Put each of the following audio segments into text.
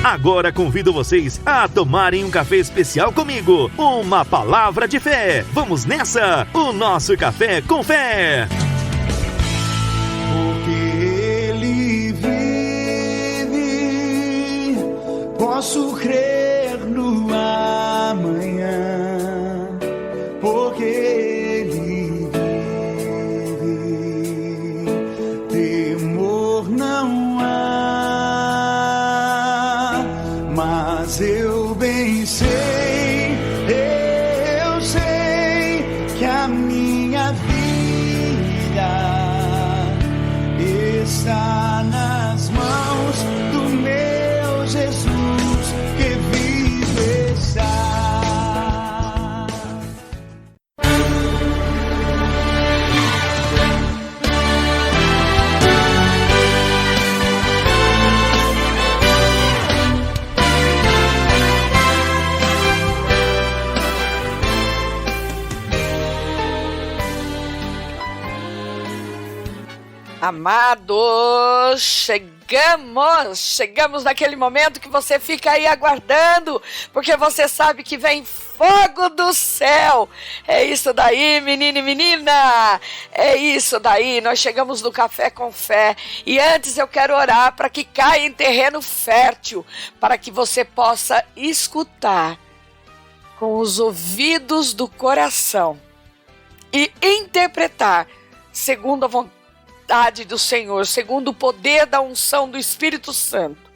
Agora convido vocês a tomarem um café especial comigo. Uma palavra de fé. Vamos nessa! O nosso Café com Fé. Porque Ele vive, posso crer no amanhã. Porque Ele vive, temor não há, mas eu bem sei, eu sei que a minha vida está nas mãos do meu Jesus que vive está. Amados, chegamos naquele momento que você fica aí aguardando, porque você sabe que vem fogo do céu. É isso daí, menino e menina, é isso daí. Nós chegamos no Café com Fé e antes eu quero orar para que caia em terreno fértil, para que você possa escutar com os ouvidos do coração e interpretar segundo a vontade do Senhor, segundo o poder da unção do Espírito Santo.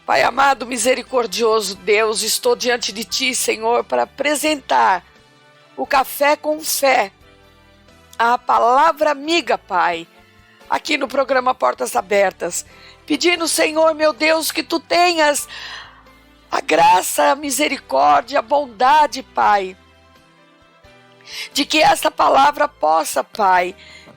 Pai amado, misericordioso Deus, estou diante de Ti, Senhor, para apresentar o Café com Fé, a palavra amiga, Pai, aqui no programa Portas Abertas, pedindo, Senhor, meu Deus, que Tu tenhas a graça, a misericórdia, a bondade, Pai, de que essa palavra possa, Pai,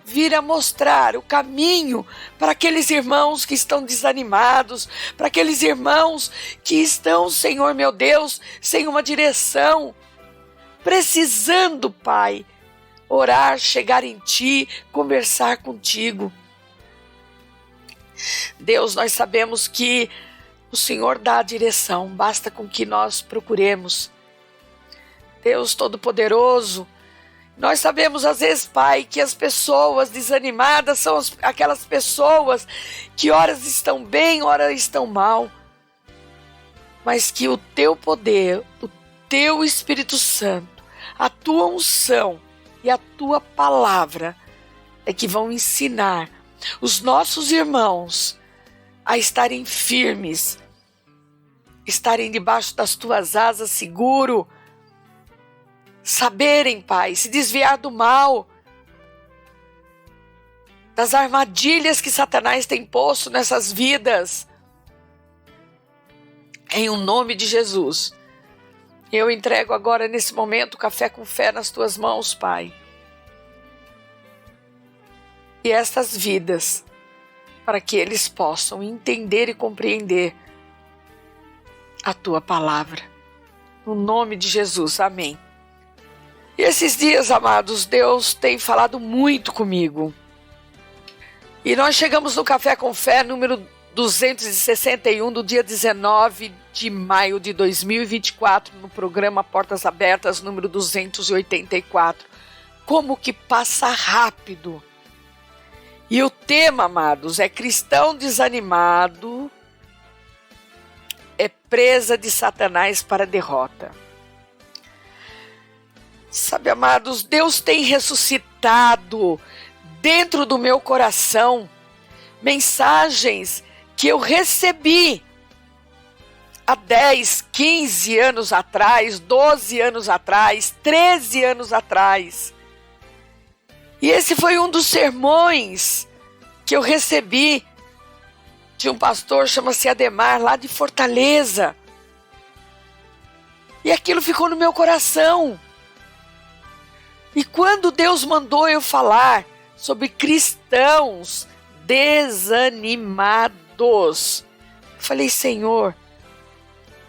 vir a mostrar o caminho para aqueles irmãos que estão desanimados, para aqueles irmãos que estão, Senhor meu Deus, sem uma direção, precisando, Pai, orar, chegar em Ti, conversar contigo. Deus, nós sabemos que o Senhor dá a direção, basta com que nós procuremos. Deus Todo-Poderoso, nós sabemos às vezes, Pai, que as pessoas desanimadas são aquelas pessoas que horas estão bem, horas estão mal. Mas que o Teu poder, o Teu Espírito Santo, a Tua unção e a Tua palavra é que vão ensinar os nossos irmãos a estarem firmes, estarem debaixo das Tuas asas seguro, saberem, Pai, se desviar do mal, das armadilhas que Satanás tem posto nessas vidas. Em o nome de Jesus, eu entrego agora nesse momento o Café com Fé nas Tuas mãos, Pai. E estas vidas, para que eles possam entender e compreender a Tua palavra. No nome de Jesus, amém. E esses dias, amados, Deus tem falado muito comigo. E nós chegamos no Café com Fé, número 261, do dia 19 de maio de 2024, no programa Portas Abertas, número 284. Como que passa rápido. E o tema, amados, é cristão desanimado, é presa de Satanás para a derrota. Sabe, amados, Deus tem ressuscitado dentro do meu coração mensagens que eu recebi há 10, 15 anos atrás, 12 anos atrás, 13 anos atrás. E esse foi um dos sermões que eu recebi de um pastor, chama-se Ademar, lá de Fortaleza. E aquilo ficou no meu coração. E quando Deus mandou eu falar sobre cristãos desanimados, eu falei, Senhor,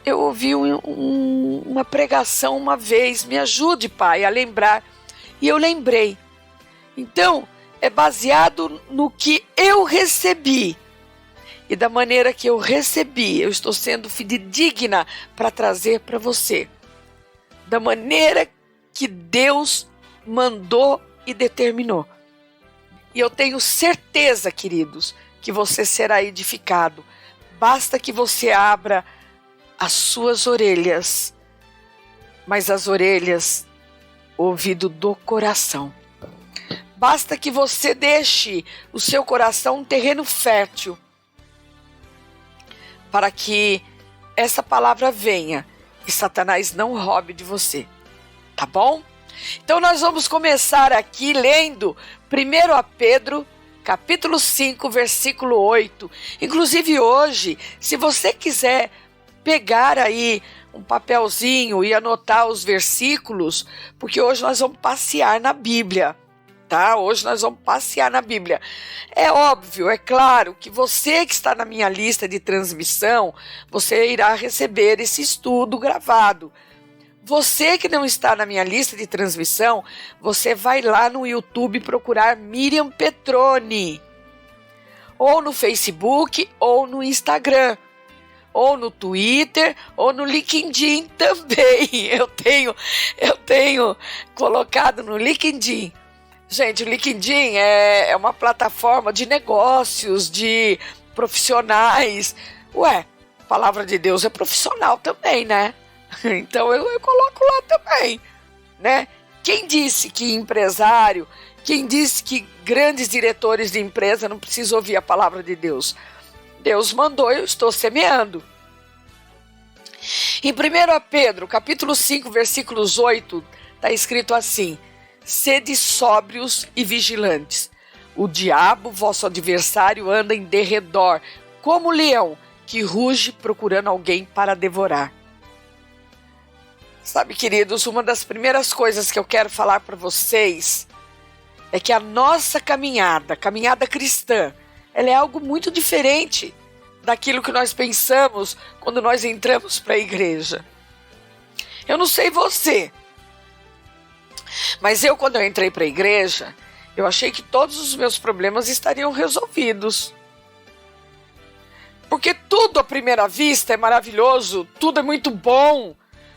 eu ouvi uma pregação uma vez, me ajude, Pai, a lembrar. E eu lembrei. Então, é baseado no que eu recebi. e da maneira que eu recebi, eu estou sendo fidedigna para trazer para você. Da maneira que Deus mandou e determinou. E eu tenho certeza, queridos, que você será edificado. Basta que você abra as suas orelhas, mas as orelhas, o ouvido do coração. Basta que você deixe o seu coração um terreno fértil para que essa palavra venha e Satanás não roube de você. Tá bom? Então nós vamos começar aqui lendo 1 Pedro, capítulo 5, versículo 8. Inclusive hoje, se você quiser pegar aí um papelzinho e anotar os versículos, porque hoje nós vamos passear na Bíblia, tá? Hoje nós vamos passear na Bíblia. É óbvio, é claro, que você que está na minha lista de transmissão, você irá receber esse estudo gravado. Você que não está na minha lista de transmissão, você vai lá no YouTube procurar Miriam Petroni, ou no Facebook, ou no Instagram, ou no Twitter, ou no LinkedIn também. Eu tenho colocado no LinkedIn. Gente, o LinkedIn é uma plataforma de negócios, de profissionais. Ué, a palavra de Deus é profissional também, né? Então eu coloco lá também, né? Quem disse que empresário, quem disse que grandes diretores de empresa não precisam ouvir a palavra de Deus? Deus mandou, eu estou semeando. Em 1 Pedro, capítulo 5, versículos 8, está escrito assim: sede sóbrios e vigilantes. O diabo, vosso adversário, anda em derredor, como leão, que ruge procurando alguém para devorar. Sabe, queridos, uma das primeiras coisas que eu quero falar para vocês é que a nossa caminhada cristã, ela é algo muito diferente daquilo que nós pensamos quando nós entramos para a igreja. Eu não sei você, mas quando eu entrei para a igreja, eu achei que todos os meus problemas estariam resolvidos. Porque tudo à primeira vista é maravilhoso, tudo é muito bom.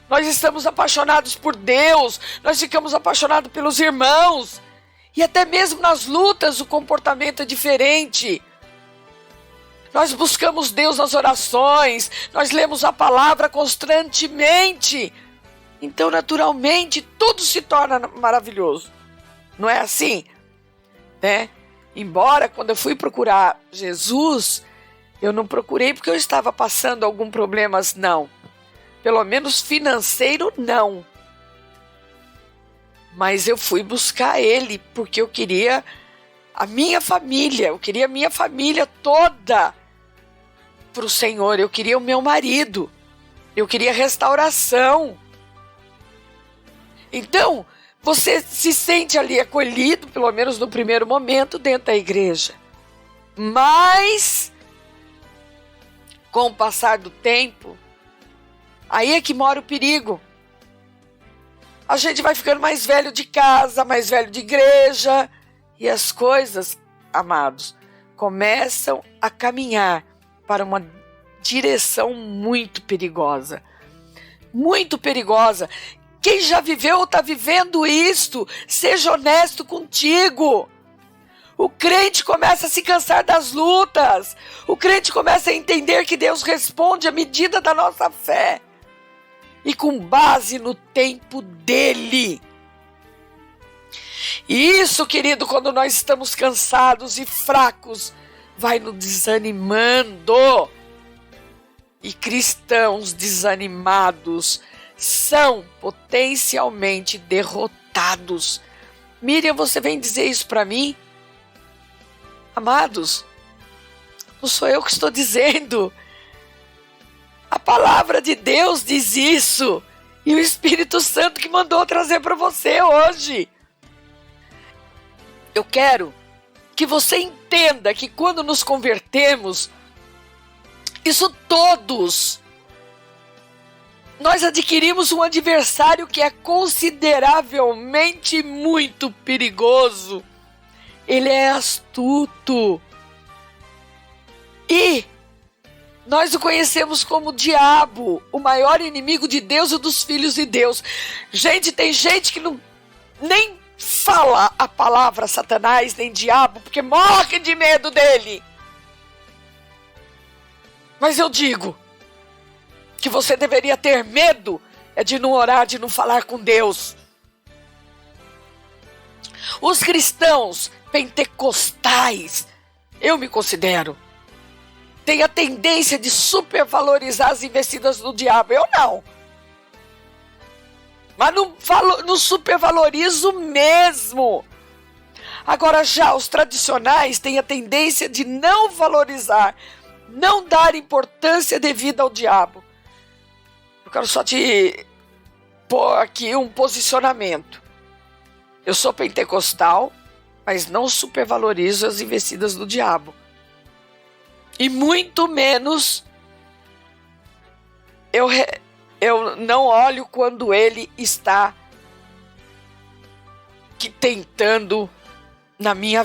Nós estamos apaixonados por Deus, nós ficamos apaixonados pelos irmãos. E até mesmo nas lutas o comportamento é diferente. Nós buscamos Deus nas orações, nós lemos a palavra constantemente. Então, naturalmente, tudo se torna maravilhoso. Não é assim? Né? Embora, quando eu fui procurar Jesus, eu não procurei porque eu estava passando algum problema, não. Pelo menos financeiro, não. Mas eu fui buscar Ele porque eu queria a minha família. Eu queria a minha família toda para o Senhor. Eu queria o meu marido. Eu queria restauração. Então, você se sente ali acolhido, pelo menos no primeiro momento, dentro da igreja. Mas, com o passar do tempo, aí é que mora o perigo. A gente vai ficando mais velho de casa, mais velho de igreja. E as coisas, amados, começam a caminhar para uma direção muito perigosa. Muito perigosa. Quem já viveu ou está vivendo isto, seja honesto contigo. O crente começa a se cansar das lutas. O crente começa a entender que Deus responde à medida da nossa fé. E com base no tempo dele. E isso, querido, quando nós estamos cansados e fracos, vai nos desanimando. E cristãos desanimados são potencialmente derrotados. Miriam, você vem dizer isso para mim? Amados, não sou eu que estou dizendo. A palavra de Deus diz isso. E o Espírito Santo que mandou trazer para você hoje. Eu quero que você entenda que quando nos convertemos, isso todos, nós adquirimos um adversário que é consideravelmente muito perigoso. Ele é astuto. E Nós o conhecemos como diabo, o maior inimigo de Deus e dos filhos de Deus. Gente, tem gente que nem fala a palavra Satanás nem diabo, porque morre de medo dele. Mas eu digo que você deveria ter medo de não orar, de não falar com Deus. Os cristãos pentecostais, eu me considero, tem a tendência de supervalorizar as investidas do diabo. Eu não. Mas não supervalorizo mesmo. Agora já os tradicionais têm a tendência de não valorizar, não dar importância devida ao diabo. Eu quero só te pôr aqui um posicionamento. Eu sou pentecostal, mas não supervalorizo as investidas do diabo. E muito menos eu não olho quando ele está tentando na minha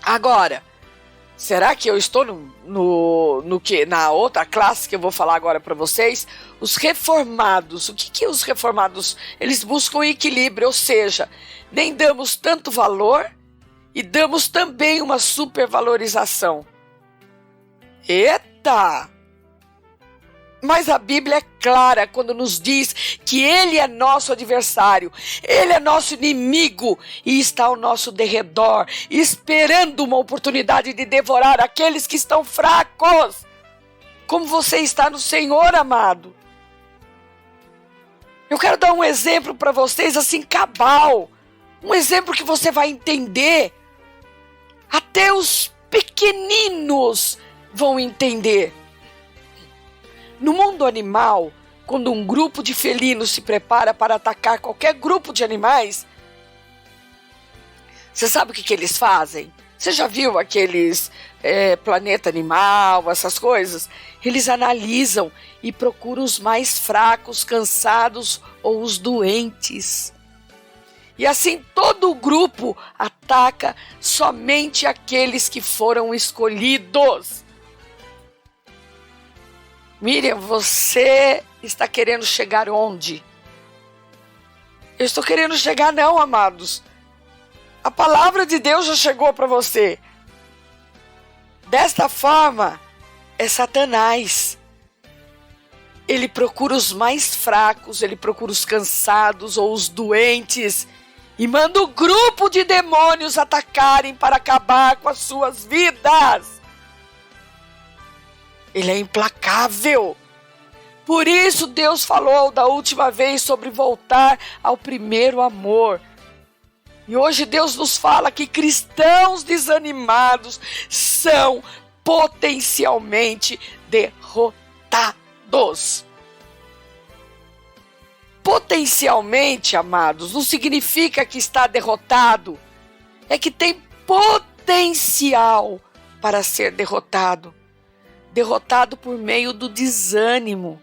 Agora, será que eu estou na outra classe que eu vou falar agora para vocês? Os reformados. O que os reformados? Eles buscam equilíbrio, ou seja, nem damos tanto valor e damos também uma supervalorização. Eita! Mas a Bíblia é clara quando nos diz que Ele é nosso adversário, Ele é nosso inimigo e está ao nosso derredor, esperando uma oportunidade de devorar aqueles que estão fracos. Como você está no Senhor, amado. Eu quero dar um exemplo para vocês assim, cabal. Um exemplo que você vai entender. Até os pequeninos vão entender. No mundo animal, quando um grupo de felinos se prepara para atacar qualquer grupo de animais, você sabe o que eles fazem? Você já viu aqueles Planeta Animal, essas coisas? Eles analisam e procuram os mais fracos, cansados ou os doentes. E assim todo o grupo ataca somente aqueles que foram escolhidos. Miriam, você está querendo chegar onde? Eu estou querendo chegar não, amados. A palavra de Deus já chegou para você. Desta forma, é Satanás. Ele procura os mais fracos, ele procura os cansados ou os doentes e manda um grupo de demônios atacarem para acabar com as suas vidas. Ele é implacável. Por isso Deus falou da última vez sobre voltar ao primeiro amor. E hoje Deus nos fala que cristãos desanimados são potencialmente derrotados. Potencialmente, amados, não significa que está derrotado. É que tem potencial para ser derrotado. Derrotado por meio do desânimo.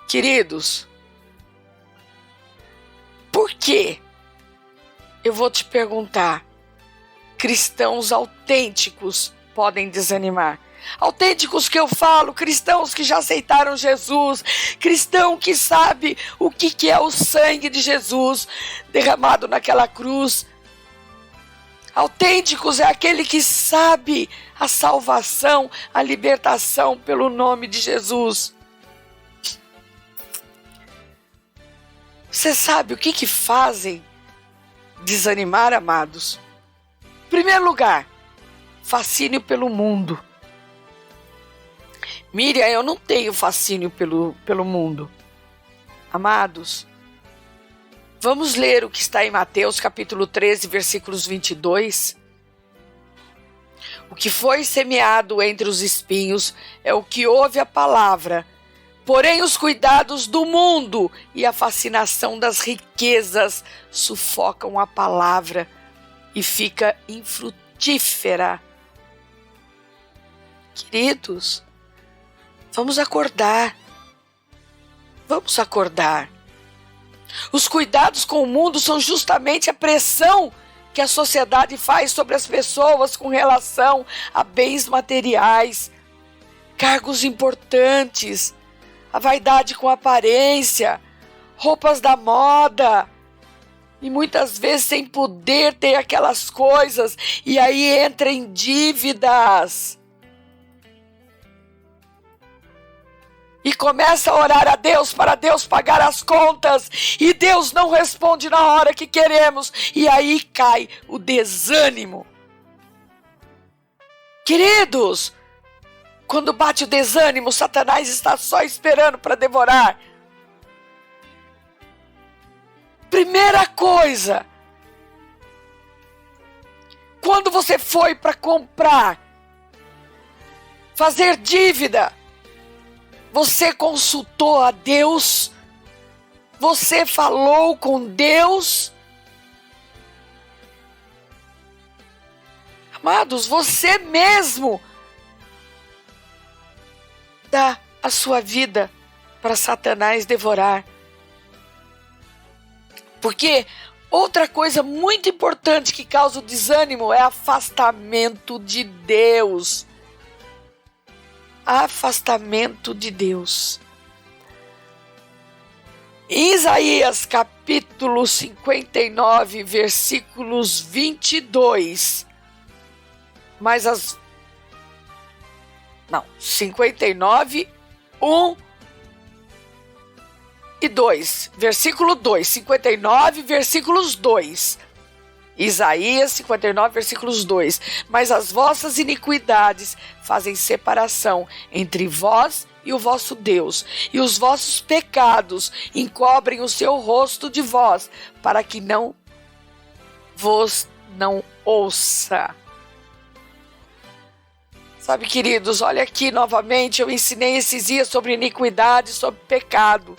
Queridos, por que? Eu vou te perguntar. Cristãos autênticos podem desanimar. Autênticos que eu falo, cristãos que já aceitaram Jesus, cristão que sabe o que é o sangue de Jesus derramado naquela cruz. Autênticos é aquele que sabe a salvação, a libertação pelo nome de Jesus. Você sabe o que fazem desanimar, amados? Em primeiro lugar, fascínio pelo mundo. Miriam, eu não tenho fascínio pelo mundo. Amados, vamos ler o que está em Mateus capítulo 13, versículos 22. O que foi semeado entre os espinhos é o que ouve a palavra, porém os cuidados do mundo e a fascinação das riquezas sufocam a palavra e fica infrutífera. Queridos, vamos acordar. Vamos acordar. Os cuidados com o mundo são justamente a pressão que a sociedade faz sobre as pessoas com relação a bens materiais, cargos importantes, a vaidade com aparência, roupas da moda. E muitas vezes sem poder ter aquelas coisas, e aí entra em dívidas. E começa a orar a Deus para Deus pagar as contas. E Deus não responde na hora que queremos. E aí cai o desânimo. Queridos, quando bate o desânimo, Satanás está só esperando para devorar. Primeira coisa, quando você foi para comprar, fazer dívida, você consultou a Deus? Você falou com Deus? Amados, você mesmo dá a sua vida para Satanás devorar. Porque outra coisa muito importante que causa o desânimo é afastamento de Deus. Afastamento de Deus. Em Isaías capítulo 59, versículos 22. 59, 1 e 2. Versículo 2. 59, versículos 2. Isaías 59, versículos 2. Mas as vossas iniquidades fazem separação entre vós e o vosso Deus, e os vossos pecados encobrem o seu rosto de vós, para que não vos não ouça. Sabe, queridos, olha aqui novamente, eu ensinei esses dias sobre iniquidade, sobre pecado.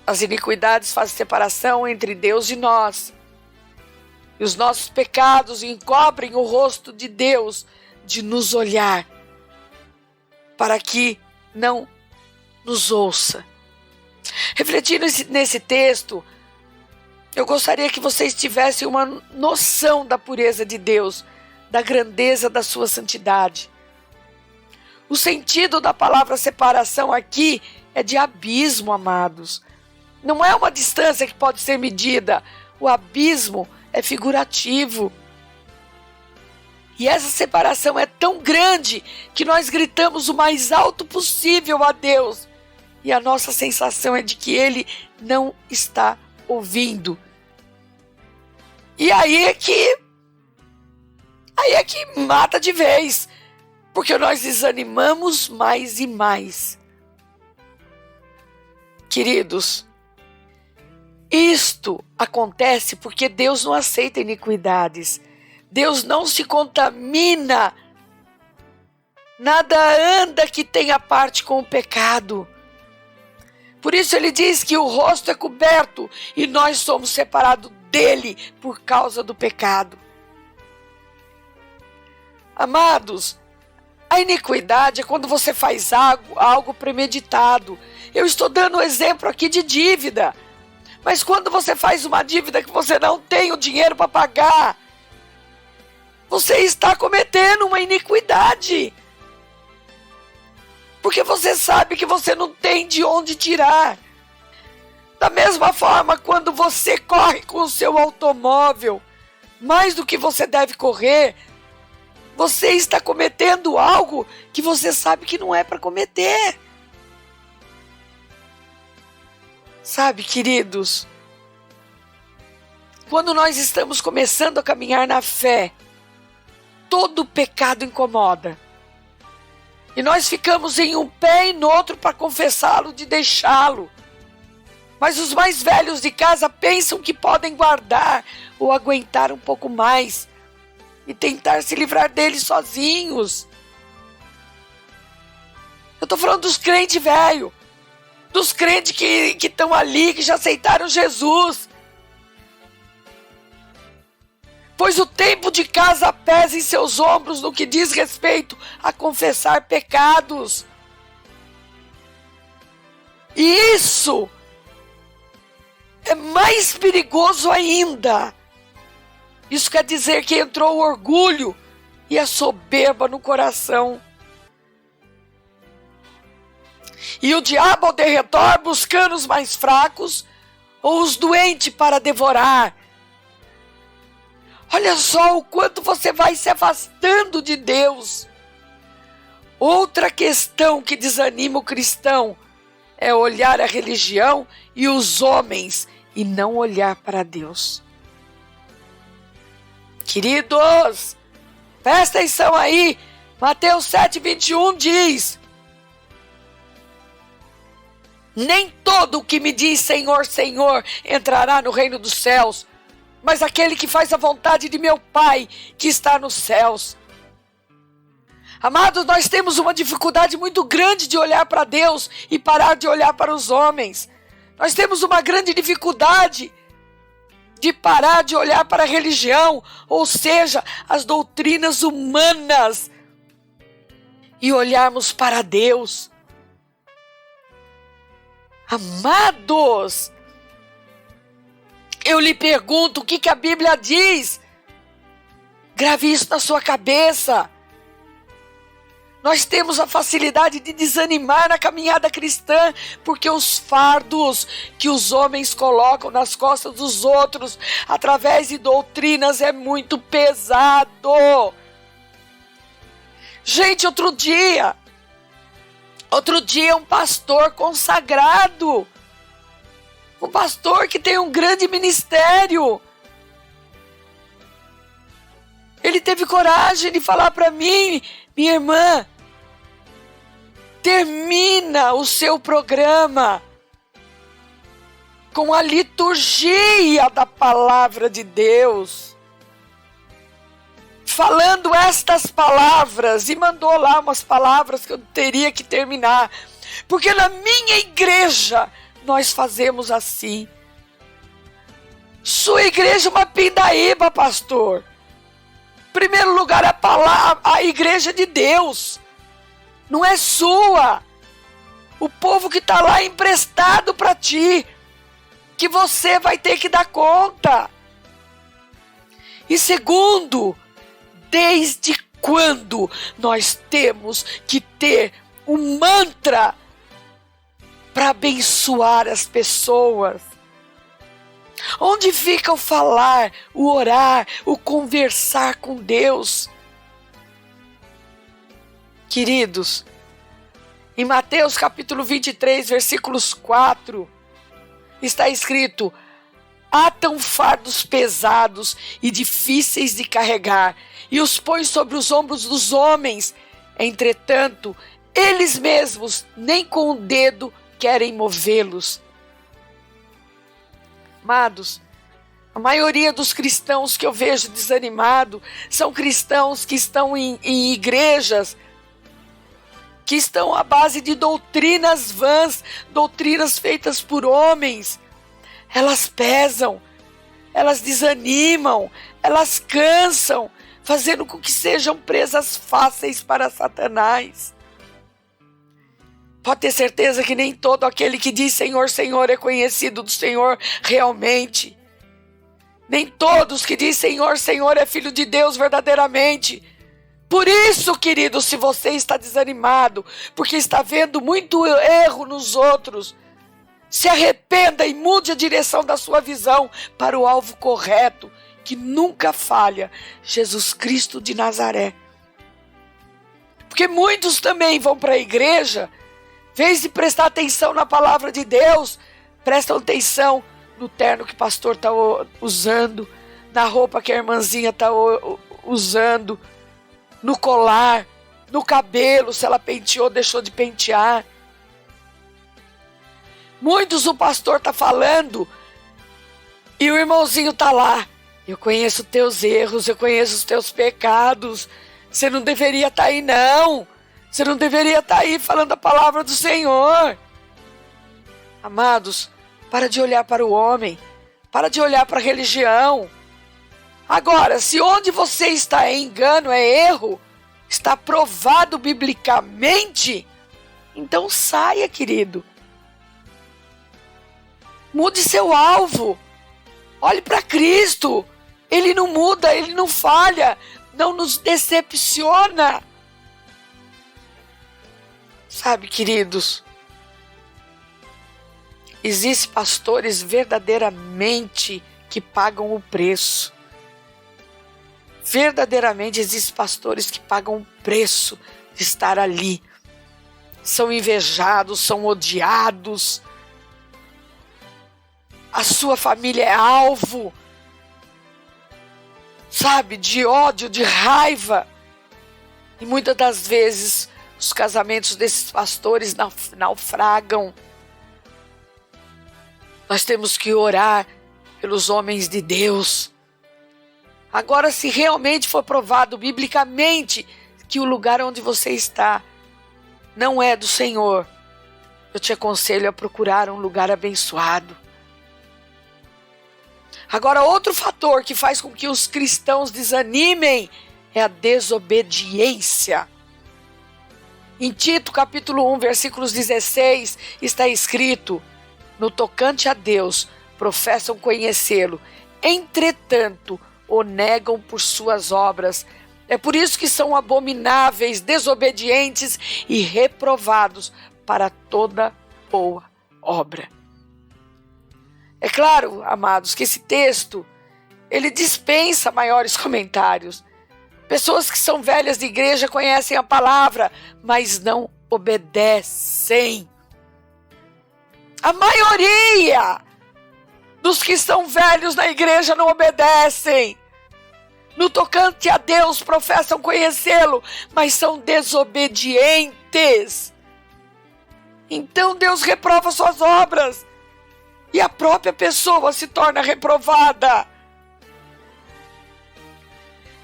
As iniquidades fazem separação entre Deus e nós. E os nossos pecados encobrem o rosto de Deus de nos olhar, para que não nos ouça. Refletindo nesse texto, eu gostaria que vocês tivessem uma noção da pureza de Deus, da grandeza da sua santidade. O sentido da palavra separação aqui é de abismo, amados. Não é uma distância que pode ser medida. O abismo é figurativo. E essa separação é tão grande que nós gritamos o mais alto possível a Deus. E a nossa sensação é de que Ele não está ouvindo. E aí é que mata de vez. Porque nós desanimamos mais e mais. Queridos, isto acontece porque Deus não aceita iniquidades. Deus não se contamina. Nada anda que tenha parte com o pecado. Por isso ele diz que o rosto é coberto e nós somos separados dele por causa do pecado. Amados, a iniquidade é quando você faz algo premeditado. Eu estou dando um exemplo aqui de dívida. Mas quando você faz uma dívida que você não tem o dinheiro para pagar, você está cometendo uma iniquidade. Porque você sabe que você não tem de onde tirar. Da mesma forma, quando você corre com o seu automóvel, mais do que você deve correr, você está cometendo algo que você sabe que não é para cometer. Sabe, queridos, quando nós estamos começando a caminhar na fé, todo pecado incomoda. E nós ficamos em um pé e no outro para confessá-lo, de deixá-lo. Mas os mais velhos de casa pensam que podem guardar ou aguentar um pouco mais e tentar se livrar dele sozinhos. Eu estou falando dos crentes velhos, dos crentes que estão ali, que já aceitaram Jesus. Pois o tempo de casa pesa em seus ombros no que diz respeito a confessar pecados. E isso é mais perigoso ainda. Isso quer dizer que entrou o orgulho e a soberba no coração. E o diabo ao derredor buscando os mais fracos ou os doentes para devorar. Olha só o quanto você vai se afastando de Deus. Outra questão que desanima o cristão é olhar a religião e os homens e não olhar para Deus. Queridos, presta atenção aí. Mateus 7:21 diz: nem todo o que me diz Senhor, Senhor entrará no reino dos céus, mas aquele que faz a vontade de meu Pai que está nos céus. Amados, nós temos uma dificuldade muito grande de olhar para Deus e parar de olhar para os homens. Nós temos uma grande dificuldade de parar de olhar para a religião, ou seja, as doutrinas humanas, e olharmos para Deus. Amados, eu lhe pergunto o que a Bíblia diz. Grave isso na sua cabeça. Nós temos a facilidade de desanimar na caminhada cristã, porque os fardos que os homens colocam nas costas dos outros, através de doutrinas, é muito pesado. Gente, outro dia, um pastor consagrado, um pastor que tem um grande ministério, ele teve coragem de falar para mim: minha irmã, termina o seu programa com a liturgia da palavra de Deus, falando estas palavras, e mandou lá umas palavras que eu teria que terminar, porque na minha igreja nós fazemos assim. Sua igreja é uma pindaíba, pastor. Em primeiro lugar, a igreja de Deus, não é sua. O povo que está lá é emprestado para ti, que você vai ter que dar conta. E segundo, desde quando nós temos que ter um mantra para abençoar as pessoas? Onde fica o falar, o orar, o conversar com Deus? Queridos, em Mateus capítulo 23, versículos 4, está escrito: atam fardos pesados e difíceis de carregar, e os põem sobre os ombros dos homens. Entretanto, eles mesmos nem com o dedo querem movê-los. Amados, a maioria dos cristãos que eu vejo desanimado são cristãos que estão em igrejas que estão à base de doutrinas vãs, doutrinas feitas por homens. Elas pesam, elas desanimam, elas cansam, fazendo com que sejam presas fáceis para Satanás. Pode ter certeza que nem todo aquele que diz Senhor, Senhor é conhecido do Senhor realmente. Nem todos que dizem Senhor, Senhor é filho de Deus verdadeiramente. Por isso, querido, se você está desanimado, porque está vendo muito erro nos outros, se arrependa e mude a direção da sua visão para o alvo correto, que nunca falha, Jesus Cristo de Nazaré. Porque muitos também vão para a igreja, em vez de prestar atenção na palavra de Deus, prestam atenção no terno que o pastor está usando, na roupa que a irmãzinha está usando, no colar, no cabelo, se ela penteou, deixou de pentear. Muitos o pastor está falando e o irmãozinho está lá. Eu conheço teus erros, eu conheço os teus pecados. Você não deveria estar aí, não. Você não deveria estar aí falando a palavra do Senhor. Amados, para de olhar para o homem, para de olhar para a religião. Agora, se onde você está é engano, é erro, está provado biblicamente, então saia, querido. Mude seu alvo. Olhe para Cristo. Ele não muda, Ele não falha, não nos decepciona. Sabe, queridos, existem pastores verdadeiramente que pagam o preço. Verdadeiramente existem pastores que pagam o preço de estar ali. São invejados, são odiados. A sua família é alvo, sabe, de ódio, de raiva. E muitas das vezes os casamentos desses pastores naufragam. Nós temos que orar pelos homens de Deus. Agora, se realmente for provado biblicamente que o lugar onde você está não é do Senhor, eu te aconselho a procurar um lugar abençoado. Agora, outro fator que faz com que os cristãos desanimem é a desobediência. Em Tito, capítulo 1, versículos 16, está escrito: no tocante a Deus, professam conhecê-lo, entretanto, o negam por suas obras. É por isso que são abomináveis, desobedientes e reprovados para toda boa obra. É claro, amados, que esse texto, ele dispensa maiores comentários. Pessoas que são velhas de igreja conhecem a palavra, mas não obedecem. A maioria dos que são velhos na igreja não obedecem. No tocante a Deus, professam conhecê-lo, mas são desobedientes. Então Deus reprova suas obras. E a própria pessoa se torna reprovada.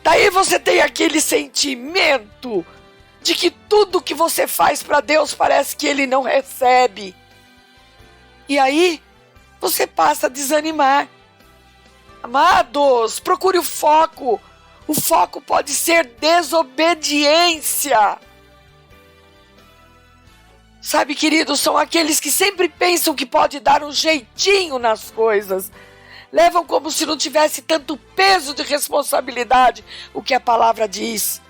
Daí você tem aquele sentimento de que tudo que você faz para Deus parece que Ele não recebe. E aí você passa a desanimar. Amados, procure o foco. O foco pode ser desobediência. Sabe, queridos, são aqueles que sempre pensam que pode dar um jeitinho nas coisas. Levam como se não tivesse tanto peso de responsabilidade o que a palavra diz.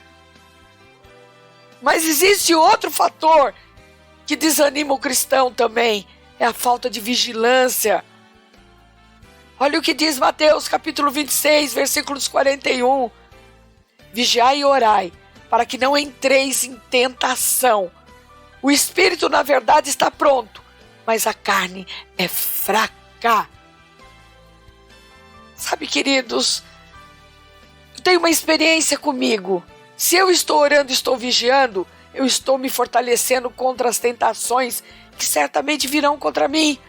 Mas existe outro fator que desanima o cristão também. É a falta de vigilância. Olha o que diz Mateus capítulo 26, versículos 41. Vigiai e orai, para que não entreis em tentação. O espírito, na verdade, está pronto, mas a carne é fraca. Sabe, queridos, eu tenho uma experiência comigo. Se eu estou orando e estou vigiando, eu estou me fortalecendo contra as tentações que certamente virão contra mim.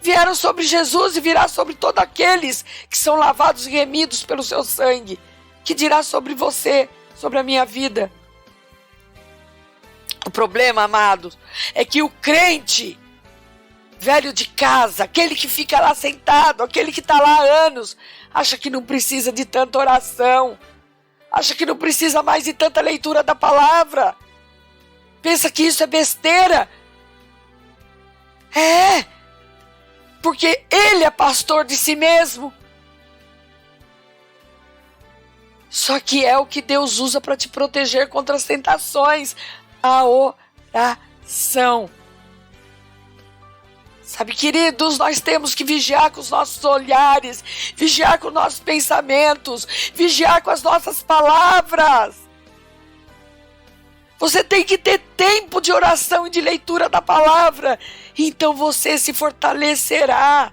Vieram sobre Jesus e virá sobre todos aqueles que são lavados e remidos pelo seu sangue. Que dirá sobre você, sobre a minha vida? O problema, amados, é que o crente, velho de casa, aquele que fica lá sentado, aquele que está lá há anos, acha que não precisa de tanta oração, acha que não precisa mais de tanta leitura da palavra, pensa que isso é besteira. É, porque ele é pastor de si mesmo. Só que é o que Deus usa para te proteger contra as tentações. A oração. Sabe, queridos, nós temos que vigiar com os nossos olhares, vigiar com os nossos pensamentos, vigiar com as nossas palavras. Você tem que ter tempo de oração e de leitura da palavra, então você se fortalecerá.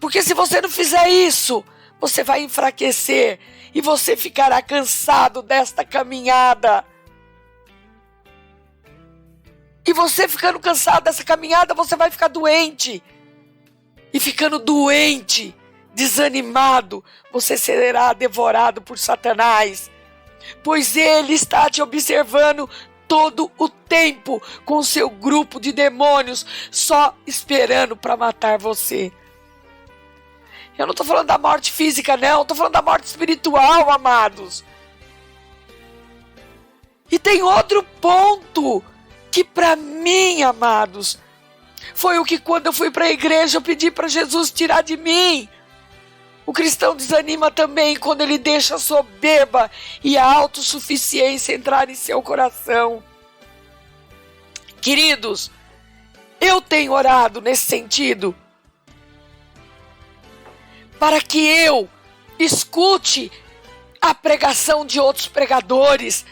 Porque se você não fizer isso, você vai enfraquecer e você ficará cansado desta caminhada. E você ficando cansado dessa caminhada, você vai ficar doente. E ficando doente, desanimado, você será devorado por Satanás. Pois ele está te observando todo o tempo com seu grupo de demônios, só esperando para matar você. Eu não estou falando da morte física, não. Estou falando da morte espiritual, amados. E tem outro ponto que para mim, amados, Foi o que quando eu fui para a igreja eu pedi para Jesus tirar de mim. O cristão desanima também quando ele deixa a soberba e a autossuficiência entrar em seu coração. Queridos, eu tenho orado nesse sentido para que eu escute a pregação de outros pregadores,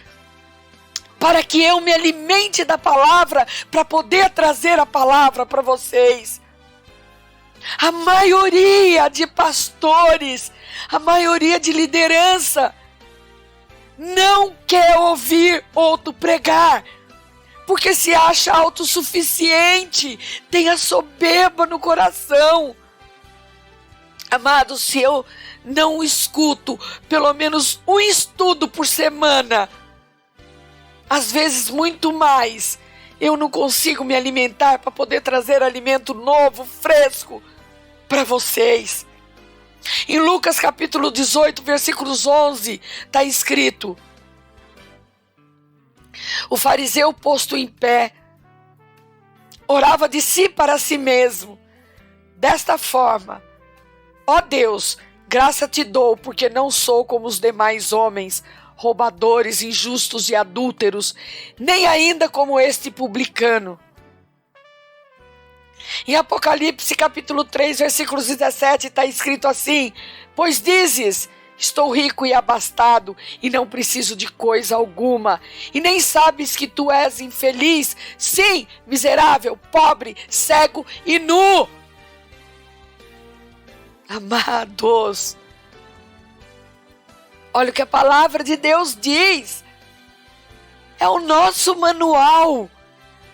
para que eu me alimente da palavra, para poder trazer a palavra para vocês. A maioria de pastores, a maioria de liderança, não quer ouvir outro pregar, porque se acha autossuficiente, tem a soberba no coração. Amados, se eu não escuto pelo menos um estudo por semana, às vezes muito mais, eu não consigo me alimentar para poder trazer alimento novo, fresco para vocês. Em Lucas capítulo 18, versículos 11, está escrito: o fariseu posto em pé, orava de si para si mesmo, desta forma: ó Deus, graça te dou, porque não sou como os demais homens, roubadores, injustos e adúlteros, nem ainda como este publicano. Em Apocalipse capítulo 3, versículos 17, está escrito assim: pois dizes, estou rico e abastado, e não preciso de coisa alguma, e nem sabes que tu és infeliz, sim, miserável, pobre, cego e nu. Amados, olha o que a palavra de Deus diz. É o nosso manual.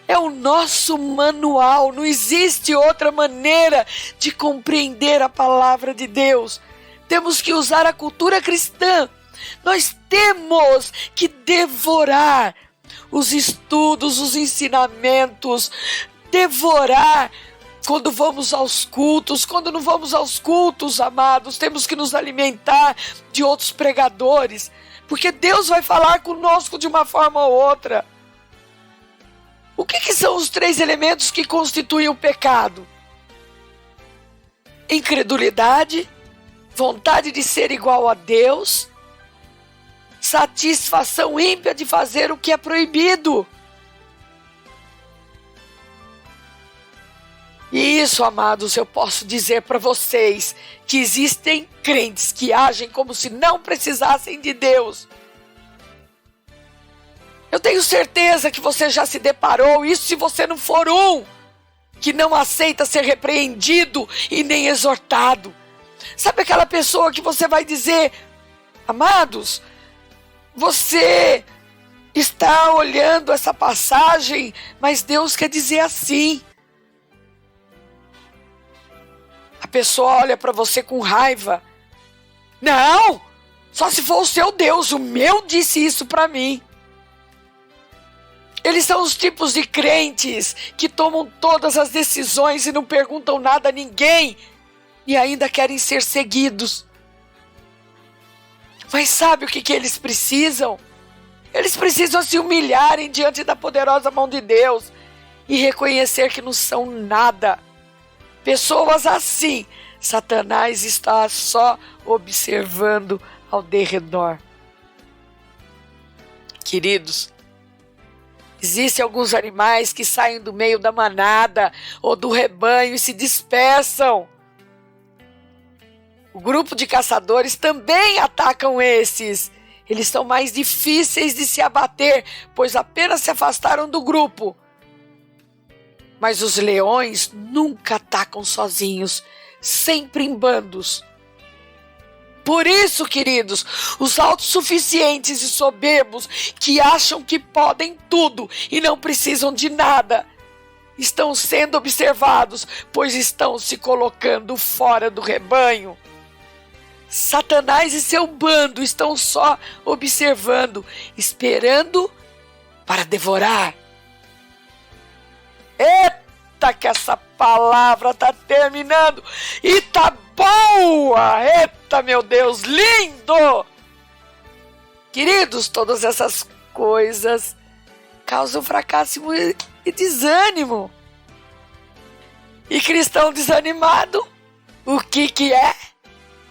É o nosso manual. Não existe outra maneira de compreender a palavra de Deus. Temos que usar a cultura cristã. Nós temos que devorar os estudos, os ensinamentos. Devorar quando vamos aos cultos. Quando não vamos aos cultos, amados, temos que nos alimentar de outros pregadores. Porque Deus vai falar conosco de uma forma ou outra. O que são os 3 elementos que constituem o pecado? Incredulidade, vontade de ser igual a Deus, satisfação ímpia de fazer o que é proibido. E isso, amados, eu posso dizer para vocês que existem crentes que agem como se não precisassem de Deus. Eu tenho certeza que você já se deparou, isso se você não for um que não aceita ser repreendido e nem exortado. Sabe aquela pessoa que você vai dizer: amados, você está olhando essa passagem, mas Deus quer dizer assim. A pessoa olha para você com raiva. Não, só se for o seu Deus, o meu disse isso para mim. Eles são os tipos de crentes que tomam todas as decisões e não perguntam nada a ninguém e ainda querem ser seguidos. Mas sabe o que eles precisam? Eles precisam se humilharem diante da poderosa mão de Deus e reconhecer que não são nada. Pessoas assim, Satanás está só observando ao derredor. Queridos, existem alguns animais que saem do meio da manada ou do rebanho e se dispersam. O grupo de caçadores também atacam esses. Eles são mais difíceis de se abater, pois apenas se afastaram do grupo. Mas os leões nunca atacam sozinhos, sempre em bandos. Por isso, queridos, os autossuficientes e soberbos que acham que podem tudo e não precisam de nada, estão sendo observados, pois estão se colocando fora do rebanho. Satanás e seu bando estão só observando, esperando para devorar. Eita, que essa palavra está terminando e tá boa! Eita, meu Deus, lindo! Queridos, todas essas coisas causam fracasso e desânimo. E cristão desanimado, o que é?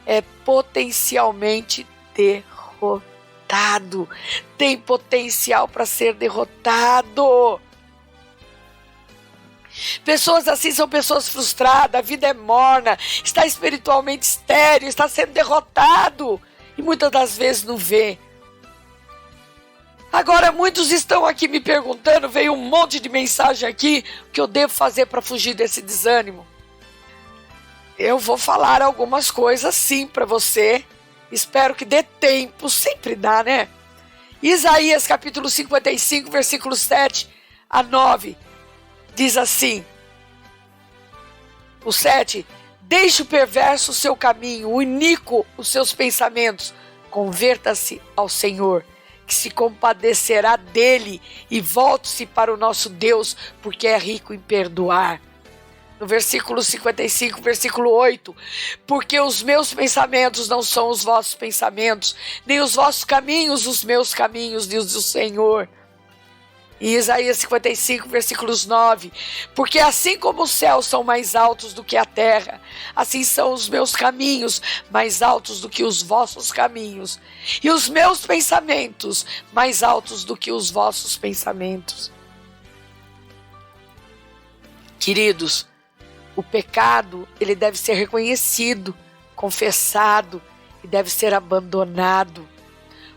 É potencialmente derrotado. Tem potencial para ser derrotado. Pessoas assim são pessoas frustradas, a vida é morna, está espiritualmente estéril, está sendo derrotado. E muitas das vezes não vê. Agora muitos estão aqui me perguntando, veio um monte de mensagem aqui, o que eu devo fazer para fugir desse desânimo? Eu vou falar algumas coisas sim para você, espero que dê tempo, sempre dá, né? Isaías capítulo 55, versículos 7 a 9, diz assim, o 7, deixe o perverso o seu caminho, o iníquo os seus pensamentos, converta-se ao Senhor, que se compadecerá dele e volte-se para o nosso Deus, porque é rico em perdoar. No versículo 55, versículo 8, porque os meus pensamentos não são os vossos pensamentos, nem os vossos caminhos os meus caminhos, diz o Senhor. Em Isaías 55, versículos 9, porque assim como os céus são mais altos do que a terra, assim são os meus caminhos mais altos do que os vossos caminhos, e os meus pensamentos mais altos do que os vossos pensamentos. Queridos, o pecado, ele deve ser reconhecido, confessado e deve ser abandonado.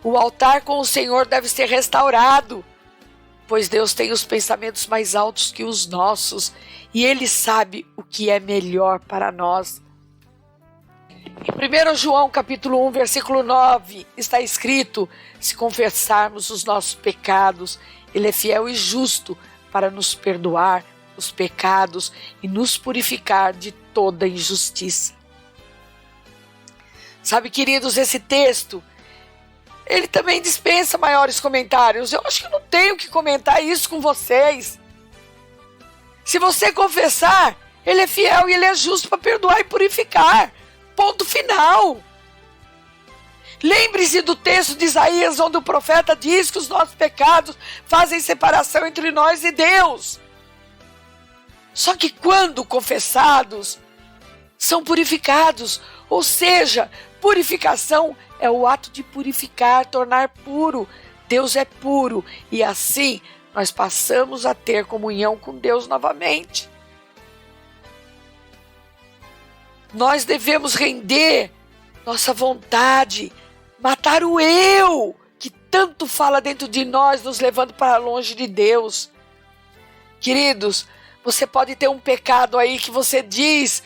O altar com o Senhor deve ser restaurado, pois Deus tem os pensamentos mais altos que os nossos e Ele sabe o que é melhor para nós. Em 1 João capítulo 1, versículo 9, está escrito, se confessarmos os nossos pecados, Ele é fiel e justo para nos perdoar os pecados e nos purificar de toda injustiça. Sabe, queridos, esse texto, ele também dispensa maiores comentários. Eu acho que eu não tenho que comentar isso com vocês. Se você confessar, Ele é fiel e Ele é justo para perdoar e purificar. Ponto final. Lembre-se do texto de Isaías, onde o profeta diz que os nossos pecados fazem separação entre nós e Deus. Só que quando confessados, são purificados. Ou seja, purificação é o ato de purificar, tornar puro. Deus é puro e assim nós passamos a ter comunhão com Deus novamente. Nós devemos render nossa vontade, matar o eu, que tanto fala dentro de nós, nos levando para longe de Deus. Queridos, você pode ter um pecado aí que você diz,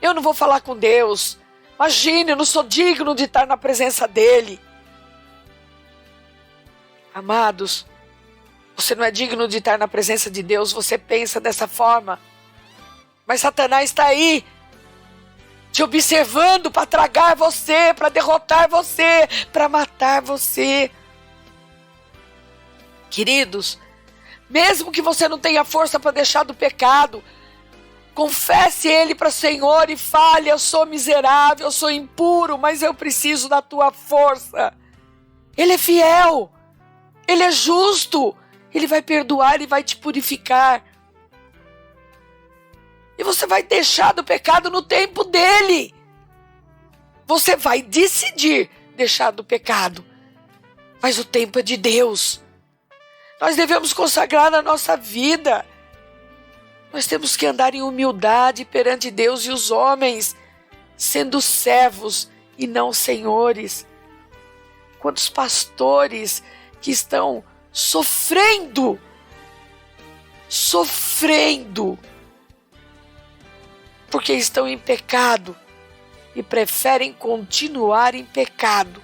eu não vou falar com Deus. Imagine, eu não sou digno de estar na presença dEle. Amados, você não é digno de estar na presença de Deus, você pensa dessa forma. Mas Satanás está aí, te observando para tragar você, para derrotar você, para matar você. Queridos, mesmo que você não tenha força para deixar do pecado, confesse ele para o Senhor e fale, eu sou miserável, eu sou impuro, mas eu preciso da tua força. Ele é fiel, Ele é justo, Ele vai perdoar, Ele vai te purificar. E você vai deixar do pecado no tempo dEle. Você vai decidir deixar do pecado, mas o tempo é de Deus. Nós devemos consagrar a nossa vida. Nós temos que andar em humildade perante Deus e os homens, sendo servos e não senhores. Quantos pastores que estão sofrendo, porque estão em pecado e preferem continuar em pecado,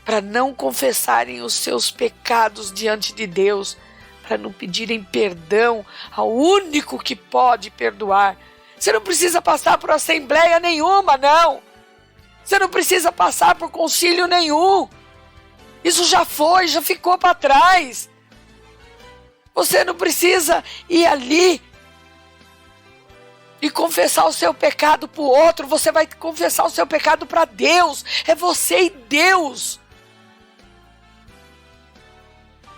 para não confessarem os seus pecados diante de Deus, para não pedirem perdão ao único que pode perdoar. Você não precisa passar por assembleia nenhuma, não. Você não precisa passar por concílio nenhum. Isso já foi, já ficou para trás. Você não precisa ir ali e confessar o seu pecado para o outro. Você vai confessar o seu pecado para Deus. É você e Deus.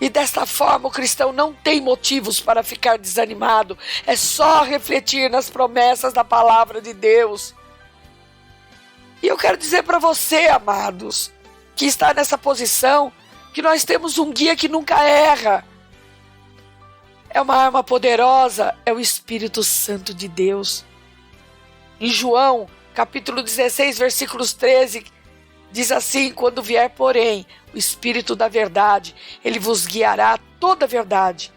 E desta forma o cristão não tem motivos para ficar desanimado. É só refletir nas promessas da palavra de Deus. E eu quero dizer para você, amados, que está nessa posição, que nós temos um guia que nunca erra. É uma arma poderosa, é o Espírito Santo de Deus. Em João, capítulo 16, versículos 13, diz assim: quando vier, porém, o Espírito da verdade, ele vos guiará a toda a verdade,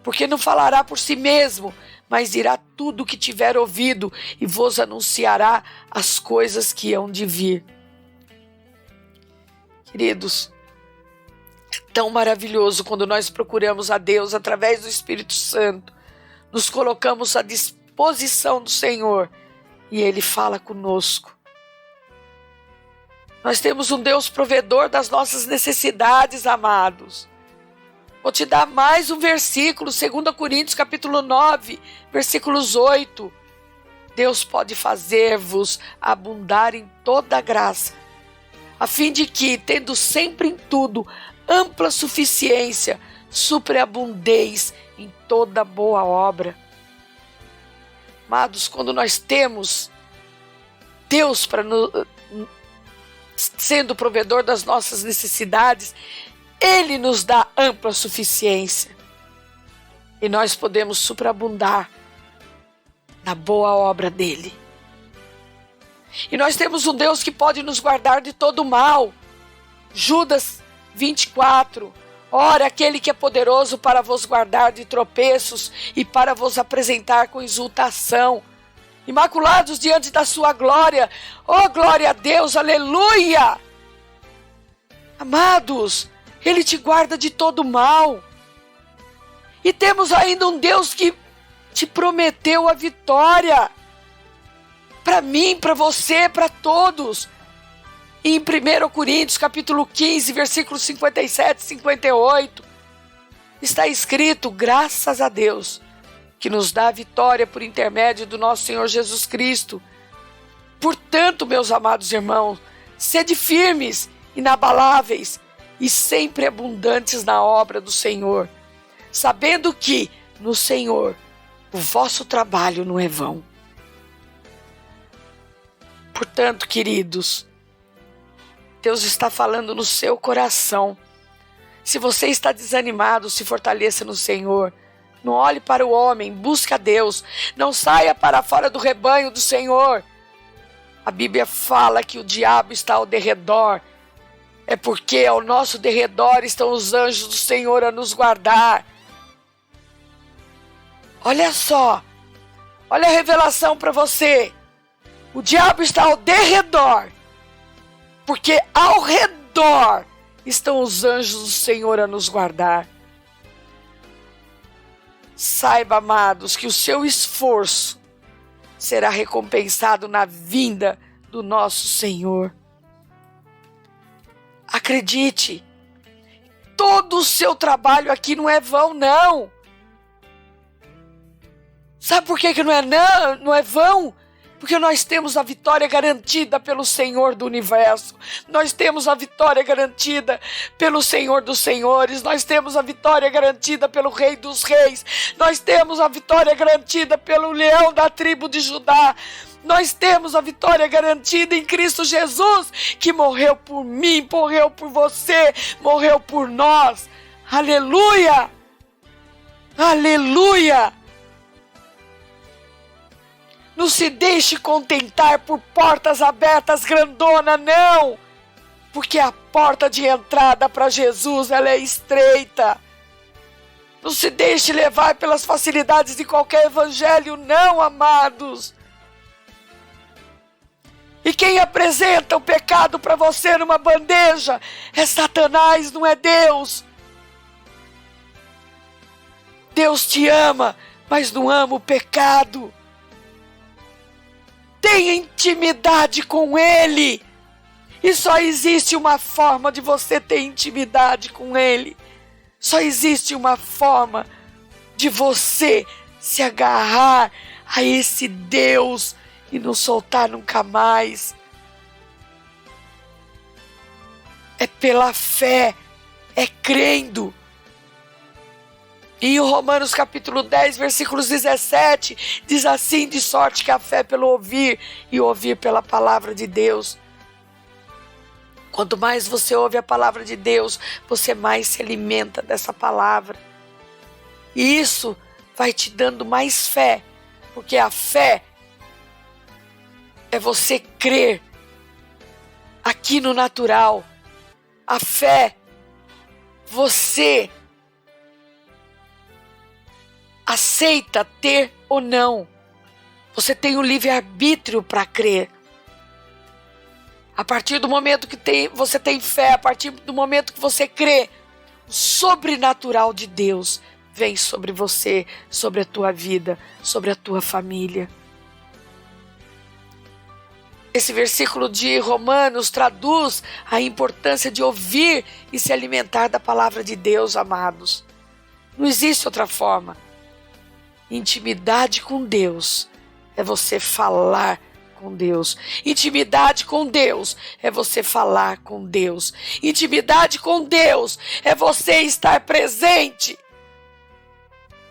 porque não falará por si mesmo, mas dirá tudo o que tiver ouvido e vos anunciará as coisas que hão de vir. Queridos, é tão maravilhoso quando nós procuramos a Deus através do Espírito Santo, nos colocamos à disposição do Senhor e Ele fala conosco. Nós temos um Deus provedor das nossas necessidades, amados. Vou te dar mais um versículo, 2 Coríntios capítulo 9, versículos 8. Deus pode fazer-vos abundar em toda graça, a fim de que, tendo sempre em tudo ampla suficiência, superabundeis em toda boa obra. Amados, quando nós temos Deus sendo provedor das nossas necessidades, Ele nos dá ampla suficiência. E nós podemos superabundar na boa obra dEle. E nós temos um Deus que pode nos guardar de todo mal. Judas 24. Ora, aquele que é poderoso para vos guardar de tropeços e para vos apresentar com exultação, imaculados diante da sua glória. Oh, glória a Deus, aleluia! Amados, Ele te guarda de todo mal. E temos ainda um Deus que te prometeu a vitória. Para mim, para você, para todos. E em 1 Coríntios, capítulo 15, versículos 57 e 58, está escrito: graças a Deus, que nos dá a vitória por intermédio do nosso Senhor Jesus Cristo. Portanto, meus amados irmãos, sede firmes, inabaláveis e sempre abundantes na obra do Senhor, sabendo que no Senhor o vosso trabalho não é vão. Portanto, queridos, Deus está falando no seu coração. Se você está desanimado, se fortaleça no Senhor. Não olhe para o homem, busque a Deus. Não saia para fora do rebanho do Senhor. A Bíblia fala que o diabo está ao derredor. É porque ao nosso derredor estão os anjos do Senhor a nos guardar. Olha só. Olha a revelação para você. O diabo está ao derredor. Porque ao redor estão os anjos do Senhor a nos guardar. Saiba, amados, que o seu esforço será recompensado na vinda do nosso Senhor. Acredite, todo o seu trabalho aqui não é vão, não. Sabe por que não é vão? Porque nós temos a vitória garantida pelo Senhor do Universo. Nós temos a vitória garantida pelo Senhor dos Senhores. Nós temos a vitória garantida pelo Rei dos Reis. Nós temos a vitória garantida pelo Leão da tribo de Judá. Nós temos a vitória garantida em Cristo Jesus, que morreu por mim, morreu por você, morreu por nós. Aleluia! Aleluia! Não se deixe contentar por portas abertas grandona, não. Porque a porta de entrada para Jesus, ela é estreita. Não se deixe levar pelas facilidades de qualquer evangelho, não, amados. E quem apresenta o pecado para você numa bandeja é Satanás, não é Deus. Deus te ama, mas não ama o pecado. Tenha intimidade com Ele. E só existe uma forma de você ter intimidade com Ele. Só existe uma forma de você se agarrar a esse Deus e não soltar nunca mais. É pela fé, é crendo. E em Romanos capítulo 10, versículos 17, diz assim: de sorte que a fé pelo ouvir e ouvir pela palavra de Deus. Quanto mais você ouve a palavra de Deus, você mais se alimenta dessa palavra. E isso vai te dando mais fé, porque a fé é você crer aqui no natural. A fé, você aceita ter ou não. Você tem o livre-arbítrio para crer. A partir do momento que você tem fé, a partir do momento que você crê, o sobrenatural de Deus vem sobre você, sobre a tua vida, sobre a tua família. Esse versículo de Romanos traduz a importância de ouvir e se alimentar da palavra de Deus, amados. Não existe outra forma. Intimidade com Deus é você falar com Deus. Intimidade com Deus é você falar com Deus. Intimidade com Deus é você estar presente.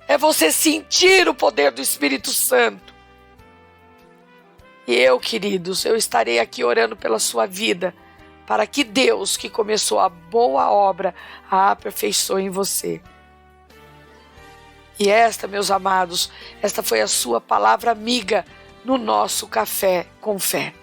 É você sentir o poder do Espírito Santo. E eu, queridos, eu estarei aqui orando pela sua vida, para que Deus, que começou a boa obra, a aperfeiçoe em você. E esta, meus amados, esta foi a sua palavra amiga no nosso Café com Fé.